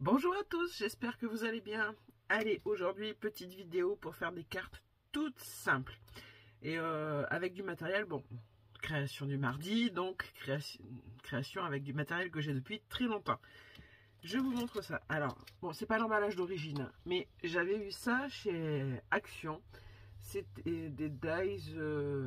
Bonjour à tous, j'espère que vous allez bien. Allez, aujourd'hui, petite vidéo pour faire des cartes toutes simples. Et avec du matériel, bon, création du mardi, donc création avec du matériel que j'ai depuis très longtemps. Je vous montre ça. Alors, bon, c'est pas l'emballage d'origine, mais j'avais eu ça chez Action. C'était des dies,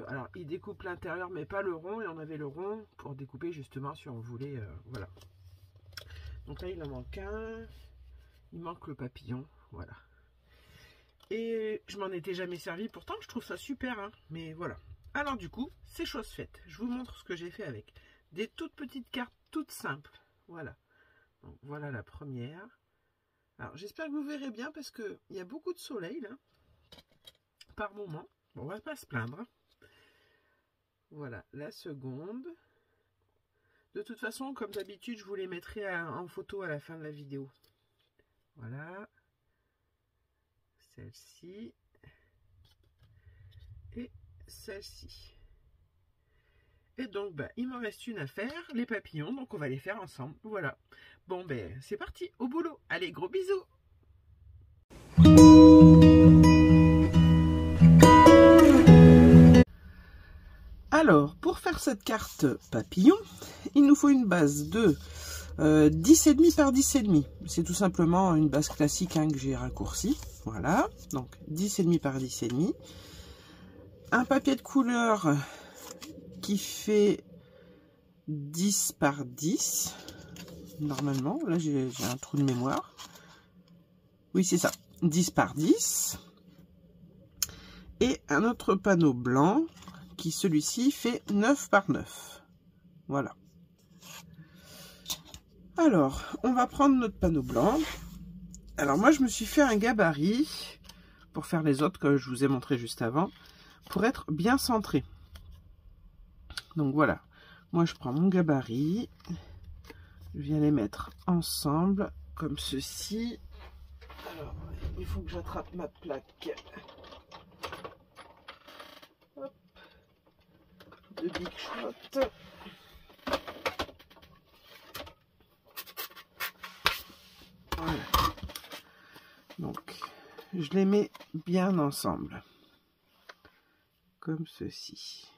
alors ils découpent l'intérieur mais pas le rond, et on avait le rond pour découper justement si on voulait, voilà. Donc là il en manque un, il manque le papillon, voilà. Et je m'en étais jamais servi, pourtant je trouve ça super, hein, mais voilà. Alors du coup, c'est chose faite. Je vous montre ce que j'ai fait avec. Des toutes petites cartes, toutes simples, voilà. Donc voilà la première. Alors j'espère que vous verrez bien parce qu'il y a beaucoup de soleil là, par moment. Bon, on va pas se plaindre. Voilà la seconde. De toute façon, comme d'habitude, je vous les mettrai en photo à la fin de la vidéo. Voilà. Celle-ci. Et celle-ci. Et donc, bah, il m'en reste une à faire, les papillons, donc on va les faire ensemble. Voilà. Bon, ben, c'est parti, au boulot. Allez, gros bisous. Alors, pour faire cette carte papillon, il nous faut une base de 10,5 par 10,5. C'est tout simplement une base classique, hein, que j'ai raccourcie. Voilà, donc 10,5 par 10,5. Un papier de couleur qui fait 10 par 10. Normalement, là j'ai un trou de mémoire. Oui, c'est ça, 10 par 10. Et un autre panneau blanc qui, celui-ci, fait 9 par 9. Voilà. Alors, on va prendre notre panneau blanc. Alors moi, je me suis fait un gabarit pour faire les autres que je vous ai montré juste avant, pour être bien centré. Donc voilà, moi je prends mon gabarit, je viens les mettre ensemble comme ceci. Alors, il faut que j'attrape ma plaque. Hop. De Big Shot. Voilà. Donc, je les mets bien ensemble. Comme ceci.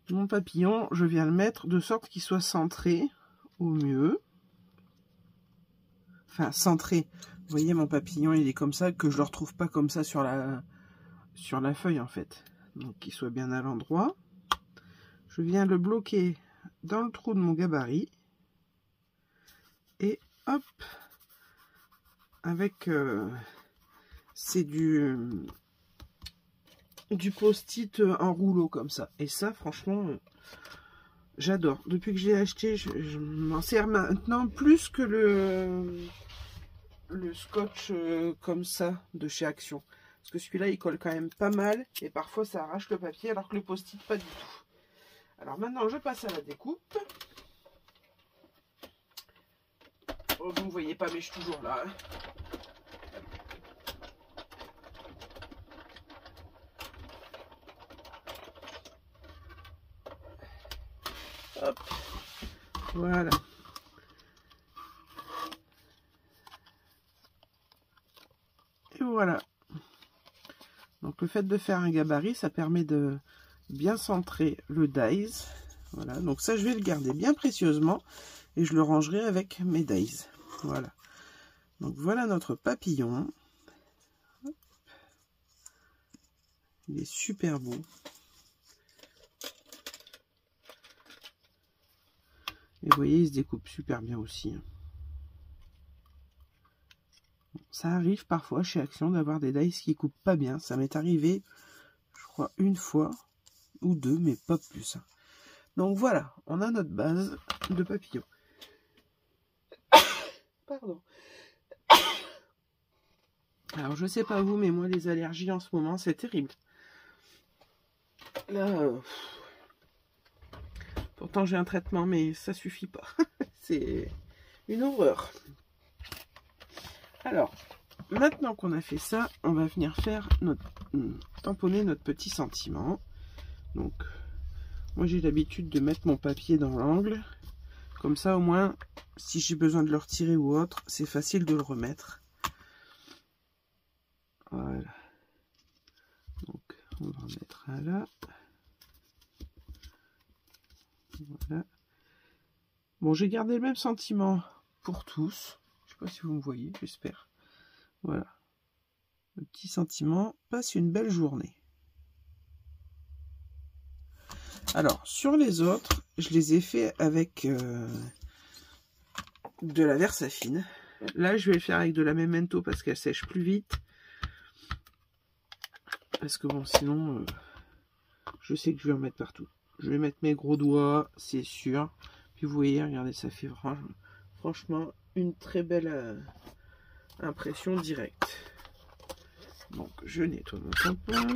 Mon papillon, je viens le mettre de sorte qu'il soit centré au mieux. Enfin, centré. Vous voyez, mon papillon, il est comme ça, que je ne le retrouve pas comme ça sur la feuille, en fait. Donc, qu'il soit bien à l'endroit. Je viens le bloquer dans le trou de mon gabarit. Et hop, avec, c'est du post-it en rouleau comme ça. Et ça, franchement, j'adore. Depuis que je l'ai acheté, je m'en sers maintenant plus que le scotch comme ça de chez Action. Parce que celui-là, il colle quand même pas mal. Et parfois, ça arrache le papier, alors que le post-it, pas du tout. Alors maintenant, je passe à la découpe. Oh, vous ne voyez pas, mais je suis toujours là. Hein. Hop. Voilà. Et voilà. Donc le fait de faire un gabarit, ça permet de bien centrer le dies. Voilà. Donc ça, je vais le garder bien précieusement et je le rangerai avec mes dies. Voilà. Donc voilà notre papillon. Il est super beau. Et vous voyez, il se découpe super bien aussi. Ça arrive parfois chez Action d'avoir des dies qui coupent pas bien. Ça m'est arrivé, je crois, une fois ou deux, mais pas plus. Donc voilà, on a notre base de papillon. Pardon. Alors je sais pas vous, mais moi les allergies en ce moment, c'est terrible. Là, pourtant j'ai un traitement, mais ça suffit pas. C'est une horreur. Alors, maintenant qu'on a fait ça, on va venir faire tamponner notre petit sentiment. Donc, moi j'ai l'habitude de mettre mon papier dans l'angle. Comme ça, au moins, si j'ai besoin de le retirer ou autre, c'est facile de le remettre. Voilà. Donc, on va en mettre un là. Voilà. Bon, j'ai gardé le même sentiment pour tous. Je sais pas si vous me voyez, j'espère. Voilà. Le petit sentiment. Passe une belle journée. Alors, sur les autres, je les ai fait avec de la Versafine. Là, je vais le faire avec de la Memento parce qu'elle sèche plus vite. Parce que bon, sinon, je sais que je vais en mettre partout. Je vais mettre mes gros doigts, c'est sûr. Puis vous voyez, regardez, ça fait franchement une très belle impression directe. Donc, je nettoie mon tampon.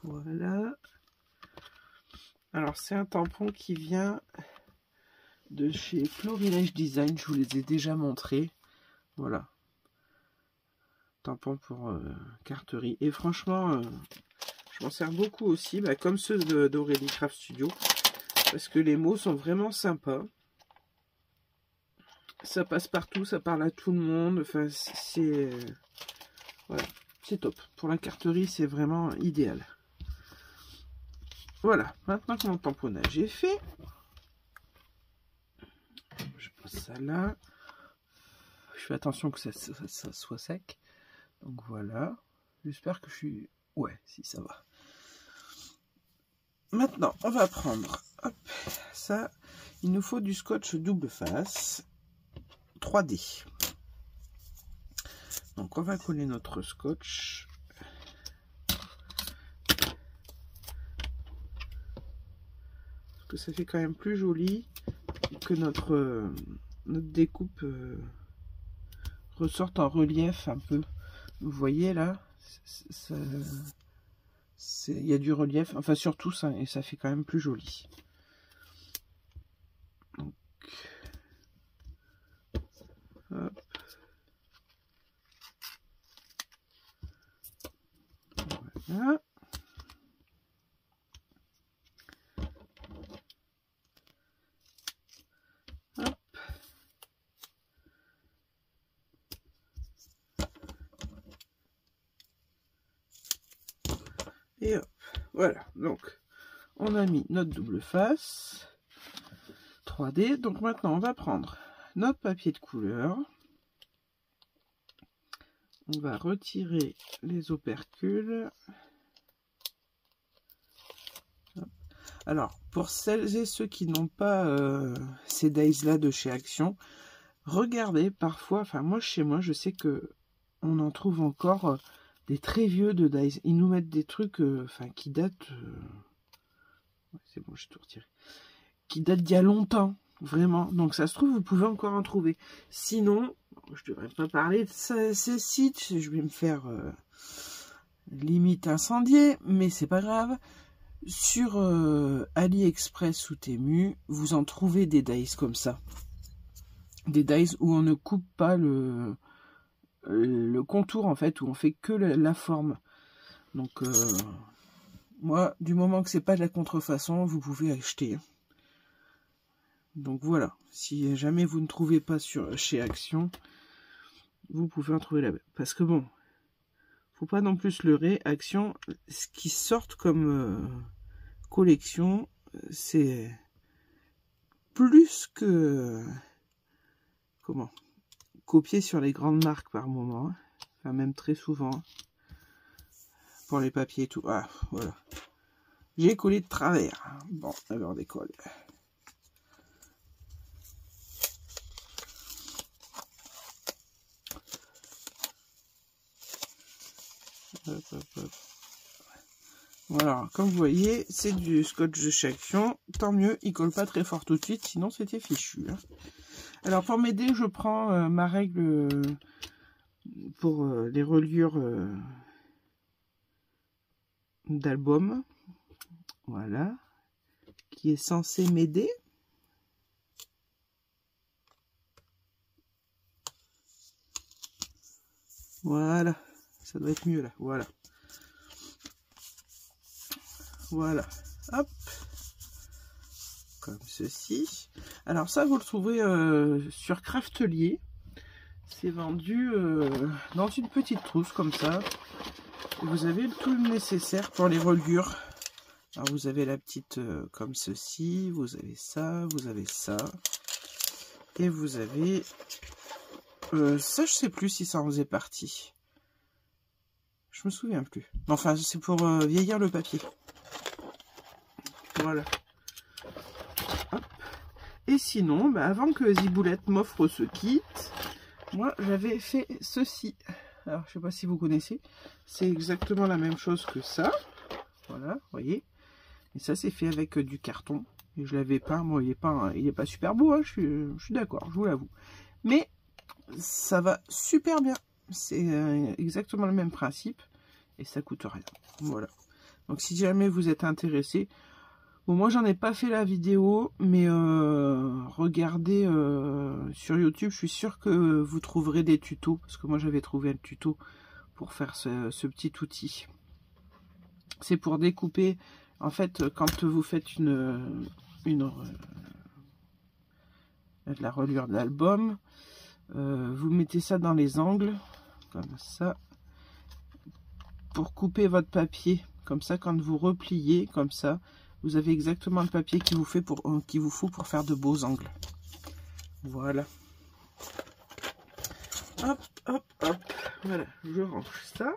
Voilà. Alors, c'est un tampon qui vient de chez Florilège Design. Je vous les ai déjà montrés. Voilà. Tampon pour carterie. Et franchement, je m'en sers beaucoup aussi, bah, comme ceux d'Aurélie Craft Studio. Parce que les mots sont vraiment sympas. Ça passe partout, ça parle à tout le monde. Enfin, c'est... voilà, c'est top. Pour la carterie, c'est vraiment idéal. Voilà, maintenant que mon tamponnage est fait, je pose ça là. Je fais attention que ça soit sec. Donc voilà. J'espère que je suis... ouais, si ça va. Maintenant, on va prendre... hop, ça. Il nous faut du scotch double face. 3D. Donc on va coller notre scotch. Parce que ça fait quand même plus joli que notre découpe ressorte en relief un peu. Vous voyez là, il y a du relief, enfin surtout ça, et ça fait quand même plus joli. Donc, hop. Voilà. Hop. Et hop, voilà, donc on a mis notre double face 3D. Donc maintenant on va prendre notre papier de couleur, on va retirer les opercules. Alors pour celles et ceux qui n'ont pas ces dies là de chez Action, regardez parfois, enfin moi chez moi je sais que on en trouve encore des très vieux de dies. Ils nous mettent des trucs enfin qui datent c'est bon, j'ai tout retiré, qui datent d'il y a longtemps, vraiment. Donc ça se trouve, vous pouvez encore en trouver. Sinon, je devrais pas parler de ces sites, je vais me faire limite incendier, mais c'est pas grave. Sur AliExpress ou Temu, vous en trouvez des dies comme ça. Des dies où on ne coupe pas le contour, en fait, où on fait que la forme. Donc, moi, du moment que c'est pas de la contrefaçon, vous pouvez acheter. Donc voilà, si jamais vous ne trouvez pas chez Action, vous pouvez en trouver là-bas. Parce que bon, faut pas non plus se leurrer, Action, ce qui sortent comme collection, c'est plus que comment copier sur les grandes marques par moment, hein. Enfin même très souvent pour les papiers et tout. Ah voilà, j'ai collé de travers. Bon, alors décolle. Hop, hop, hop. Voilà, comme vous voyez, c'est du scotch de chez Action. Tant mieux, il colle pas très fort tout de suite, sinon c'était fichu. Hein. Alors pour m'aider, je prends ma règle pour les reliures d'album. Voilà, qui est censé m'aider. Voilà, ça doit être mieux là, voilà. Voilà, hop, comme ceci. Alors ça, vous le trouverez sur Craftelier. C'est vendu dans une petite trousse comme ça. Vous avez tout le nécessaire pour les reliures. Alors vous avez la petite comme ceci, vous avez ça, et vous avez ça, je sais plus si ça en faisait partie. Je me souviens plus. Enfin, c'est pour vieillir le papier. Voilà. Hop. Et sinon, bah, avant que Ziboulette m'offre ce kit, moi j'avais fait ceci. Alors je sais pas si vous connaissez. C'est exactement la même chose que ça. Voilà, vous voyez. Et ça c'est fait avec du carton. Et je l'avais peint. Bon, il est pas super beau, hein, je suis d'accord, je vous l'avoue. Mais ça va super bien. C'est exactement le même principe. Et ça coûte rien. Voilà. Donc si jamais vous êtes intéressé. Bon, moi j'en ai pas fait la vidéo, mais regardez sur YouTube, je suis sûre que vous trouverez des tutos, parce que moi j'avais trouvé un tuto pour faire ce petit outil. C'est pour découper, en fait, quand vous faites de la reliure d'album, vous mettez ça dans les angles, comme ça, pour couper votre papier, comme ça, quand vous repliez, comme ça, vous avez exactement le papier qu'il vous faut pour faire de beaux angles. Voilà. Hop, hop, hop. Voilà, je range ça.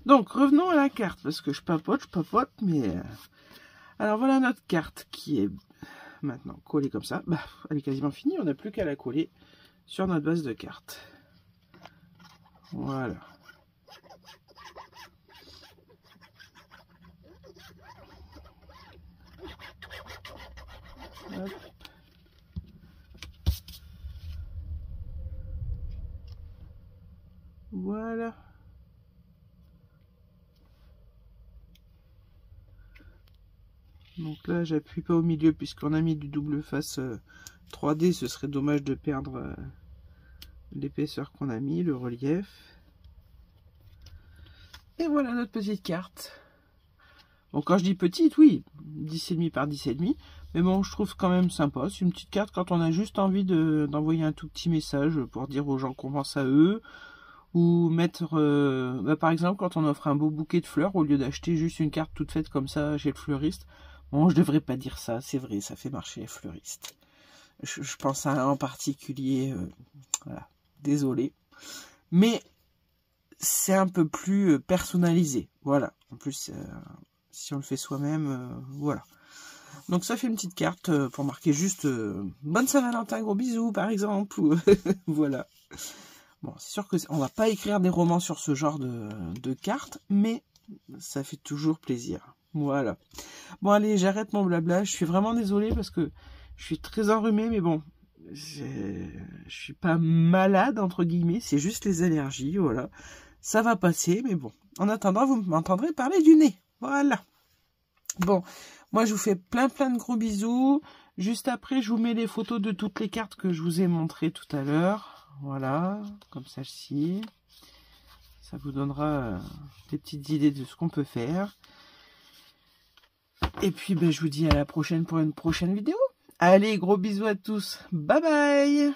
Donc, revenons à la carte, parce que je papote, mais... Alors, voilà notre carte qui est maintenant collée comme ça. Bah, elle est quasiment finie, on n'a plus qu'à la coller sur notre base de carte. Voilà. Hop. Voilà. Donc là, j'appuie pas au milieu puisqu'on a mis du double face 3D. Ce serait dommage de perdre l'épaisseur qu'on a mis, le relief. Et voilà notre petite carte. Bon, quand je dis petite, oui, 10,5 par 10,5. Mais bon, je trouve quand même sympa. C'est une petite carte quand on a juste envie d'envoyer un tout petit message pour dire aux gens qu'on pense à eux. Ou mettre, par exemple, quand on offre un beau bouquet de fleurs, au lieu d'acheter juste une carte toute faite comme ça chez le fleuriste. Bon, je devrais pas dire ça, c'est vrai, ça fait marcher les fleuristes. Je pense à un en particulier, voilà, désolé. Mais c'est un peu plus personnalisé, voilà. En plus, si on le fait soi-même, voilà. Donc ça fait une petite carte pour marquer juste bonne Saint-Valentin, gros bisous par exemple. Voilà. Bon, c'est sûr qu'on va pas écrire des romans sur ce genre de cartes, mais ça fait toujours plaisir. Voilà. Bon allez, j'arrête mon blabla. Je suis vraiment désolée parce que je suis très enrhumée, mais bon, je suis pas malade entre guillemets, c'est juste les allergies, voilà. Ça va passer, mais bon. En attendant, vous m'entendrez parler du nez. Voilà. Bon, moi je vous fais plein de gros bisous. Juste après, je vous mets les photos de toutes les cartes que je vous ai montrées tout à l'heure. Voilà, comme celle-ci. Ça vous donnera des petites idées de ce qu'on peut faire. Et puis, ben, je vous dis à la prochaine pour une prochaine vidéo. Allez, gros bisous à tous. Bye bye.